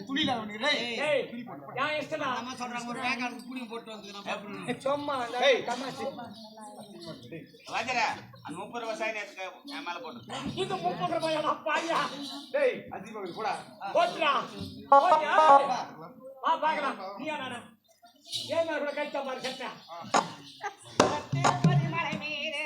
துணில அவனுக்கு டேய் நான் இஷ்டடா அம்மா சொல்றாங்க ஒரு வேகாடு புடி போட்டு வந்து நான் பாப்பறேன் சும்மா தமாஷி வாஜரா அந்த 30 ரூபாய் சைன் எடுத்து மேல போடு இது 30 ரூபாய் அப்பாயா டேய் அதிபதி போடா போட்றா போயா வா பாக்கலாம் நீயா நானா ஏன் நான் கூட கைத்த பாரு கட்டா மலை மீது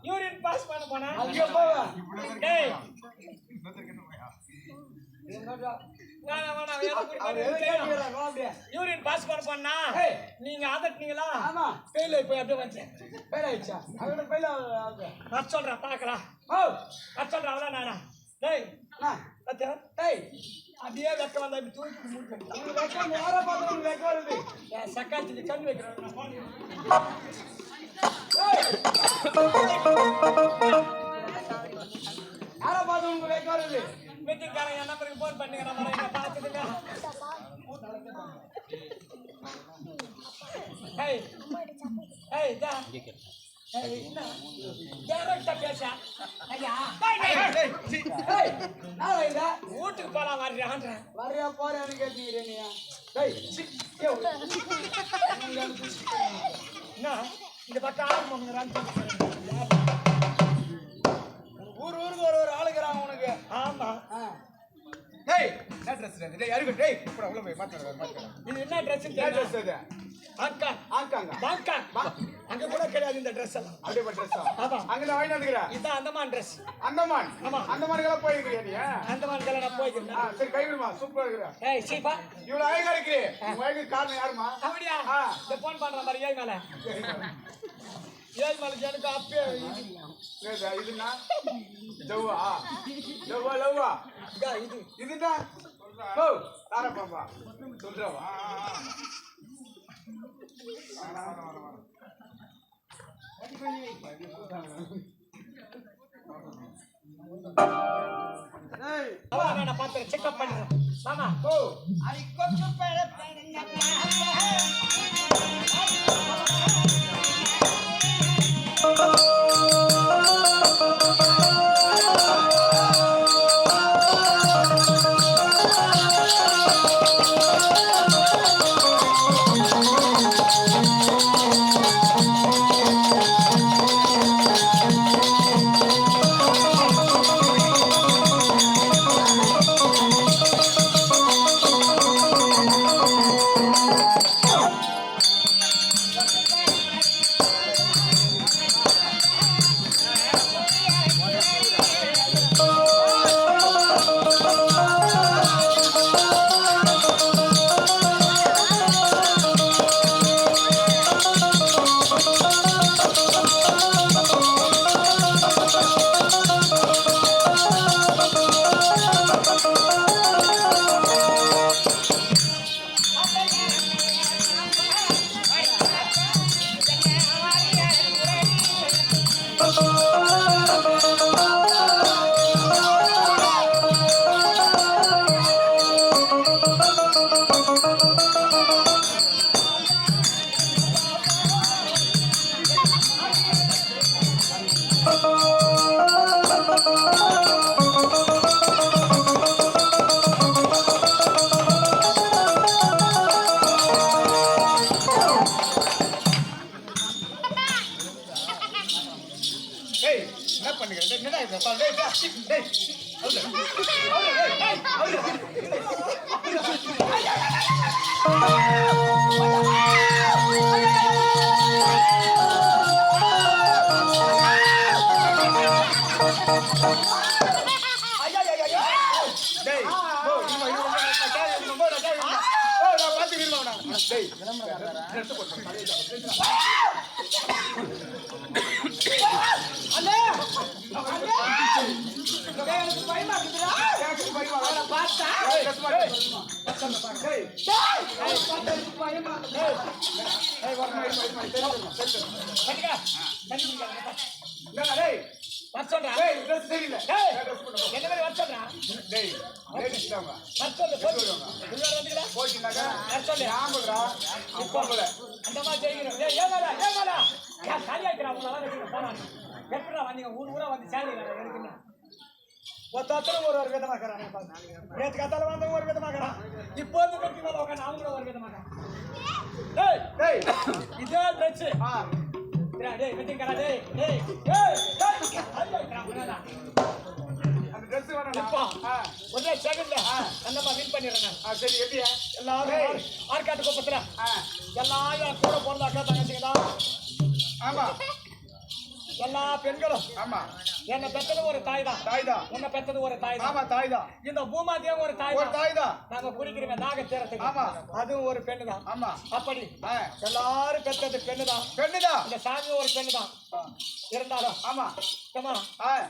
யூரின் பாஸ் பண்ண போனா ஐயோ போவா டேய் யூரின் பாஸ் பண்ண போனா நீங்க ஆதட்டீங்களா ஆமா ஃபெயில் ஆயி போய் அப்படியே வந்துட்டேன் ஃபெயில் ஆயிச்சா அவன ஃபெயில் ஆகுது நான் சொல்றேன் பார்க்கலாம் நான் சொல்றேன் அவளா நானா டேய் அச்சா டேய் அப்படியே வெக்க வந்தா இப்படி தூக்கி மூட்டு வெக்க நேரா பார்த்தா வெக்க வருது சக்காத்தி கண்ணு வைக்கிறேன் நான் போறேன் யாரா பாத்து உங்க வெக்க வருது மீட்டிங்காரன் என் நம்பருக்கு போன் பண்ணுங்க நம்ம பார்த்துடுங்க ஹேய் ஹேய் டா ஹேய் என்ன டைரக்டா பேச ஐயா ஹேய் நான் இல்ல வீட்டுக்கு போலாம் வரியா போறேன்னு கேட்டீங்க நீ டேய் என்ன இந்த பக்கம் ஆள் போங்கறான்னு ஊருக்கு ஒரு ஆளுங்கறான் உனக்கு ஆமா டேய் என்ன Dress டேய் யாருக்கு டேய் போடா உள்ள போய் மாட்டறேன் இது என்ன Dress இது அக்கா பாங்கா அங்க கூட கிடையாது இந்த Dress எல்லாம் அப்படியே Dress ஆமா அங்க நான் வாங்கி வந்துக்கறேன் இதான் அந்தமான் Dress அந்தமான் ஆமா அந்தமான்கள போயிருக்கியா நீ அந்தமான்கள நான் போயிருக்கேன் சரி கை விடுமா சூப்பரா இருக்குற ஏய் சீபா இவ்வளவு அழகா இருக்கு உங்களுக்கு காரணம் யாருமா அப்படியே இந்த போன் பண்ற மாதிரி ஏய் மேல ஏய் மேல எனக்கு அப்பே இதுனா ஜவ்வா இதுடா ஓ தார பாப்பா சொல்றவா நான் பாத்து செக்அப் பண்றேன் மாமா ஓ அடி கொஞ்சம் பேர டேய் என்ன பண்ணுங்க என்னடா இது டேய் டேய் அவுல அவுல டேய் போ இவன் நான் பாத்துக்கிறேன் டேய் ட்ரெஸ் போட்டு அண்ணே அண்ணே எனக்கு பயமா இருக்குடா அவளை பார்த்தா எனக்கு பயமா வர சொல்றா என்ன மாதிரி வர சொல்றா அந்த மாதிரி செய்கிறோம் காலியாக்கிறா எப்படா வந்தீங்க ஊரா வந்து சேலை இருக்குன்னா ஒருத்தரும் ஒரு விதமா இருக்கிறான் நேற்று கத்தால வந்தவங்க ஒரு விதமா இருக்கிறான் இப்போ வந்து கட்டி மேல உட்காந்து அவங்களும் ஒரு விதமாக இதே ட்ரெஸ் டேய் வெட்டிங்கடா டேய் டேய் டேய் அந்த ட்ரெஸ் வேணும் இப்போ ஒரே செகண்ட்ல நம்ம வின் பண்ணிடுறேன் சரி எப்படியா எல்லாரும் ஆர்காட்டு கோப்பத்துல எல்லாரும் கூட பிறந்த அக்கா தங்கச்சிங்களா ஆமா எல்லா பெண்களும் ஆமா என்ன பெத்தது ஒரு தாய் தான் தாய்தான் உன்னை பெத்தது ஒரு தாய் தான் ஆமா தாய்தான் இந்த பூமாதேவம் ஒரு தாய் ஒரு தாய்தான் நாங்க குடிக்கிறோமே தாக தேரத்துக்கு ஆமா அதுவும் ஒரு பெண்ணு தான் ஆமா அப்படி எல்லாரும் பெத்தது பெண்ணு தான் பெண்ணுதான் இந்த சாமி ஒரு பெண்ணு தான் இருந்தாலும் ஆமா ஏம்மா, ஆ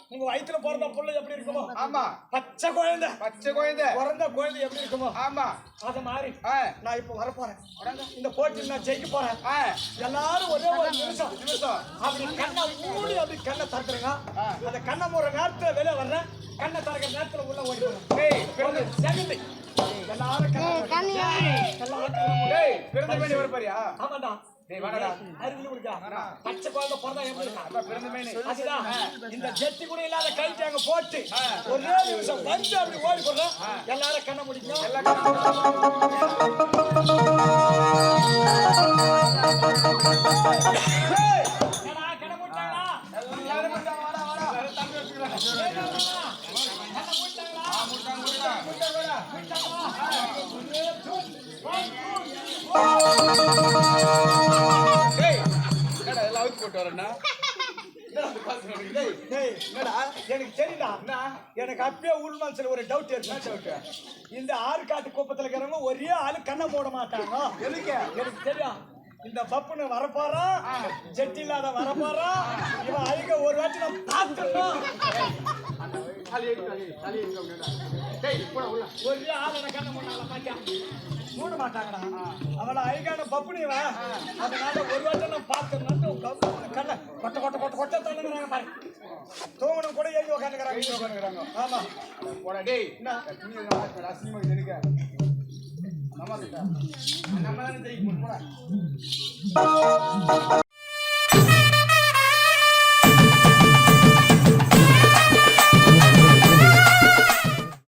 உங்க வயித்துல பிறந்த புள்ள எப்படி இருக்குமோ ஆமா பச்சை குழந்தை பச்சை குழந்தை பிறந்த குழந்தை எப்படி இருக்குமோ ஆமா அது மாதிரி ஆ நான் இப்ப வரப்போறேன் இந்த போட்டியில் நான் ஜெயிக்க போறேன் ஆ எல்லாரும் ஒரே ஒரு நிமிஷம் நிமிஷம் அப்படி கண்ணை மூடி அப்படி கண்ணை திறக்குறேங்க அந்த கண்ணை மூடுற நேரத்துல வெளியே வர்றேன் கண்ணை திறக்கிற நேரத்துல உள்ள ஓடி போறேன் டேய் பிறந்த செகண்ட் எல்லாரும் டேய் பிறந்த மேனி வர பாரியா ஆமாடா டேய் வாடா அறிவு கொடுக்கா பச்சை குழந்தை பிறந்தா எப்படி இருக்கா பிறந்த மேனி அதுதான் இந்த ஜெட்டி கூட இல்லாத கைட்டு அங்க போட்டு ஒரே நிமிஷம் வந்து அப்படி ஓடி போடுறோம் எல்லாரும் கண்ணை முடிக்கணும் கண்ணை முடிச்சாங்களா எனக்கு தெரியுதா எனக்கு அப்பயே உள் மனசுல ஒரு டவுட் இருக்கு இந்த ஆறுகாட்டு குப்பத்துல இருக்கிறவங்க ஒரே ஆளு கண்ணை போட மாட்டாங்க எனக்கு தெரியும் இந்த பப்புன்னு வரப்போறான் ஜெட்டி இல்லாத வரப்போறான் இவன் அதிக ஒரு வாட்டி நான் பார்த்துடணும் ஒரே ஆளு கண்ணை போட்டாங்களா பாத்தியா மூட மாட்டாங்கடா அவளை ஐகான பப்புனிவன் அதனால ஒரு வாட்டி நான் பார்த்துடணும் கண்ணை கொட்ட கொட்ட கொட்ட கொட்ட தண்ணுங்கிறாங்க பாரு தூங்கணும் கூட எழுதி உட்காந்துக்கிறாங்க ஆமா போடா டேய் என்ன அசிங்கமா நினைக்க நம்ம தானே தெரியும் போடா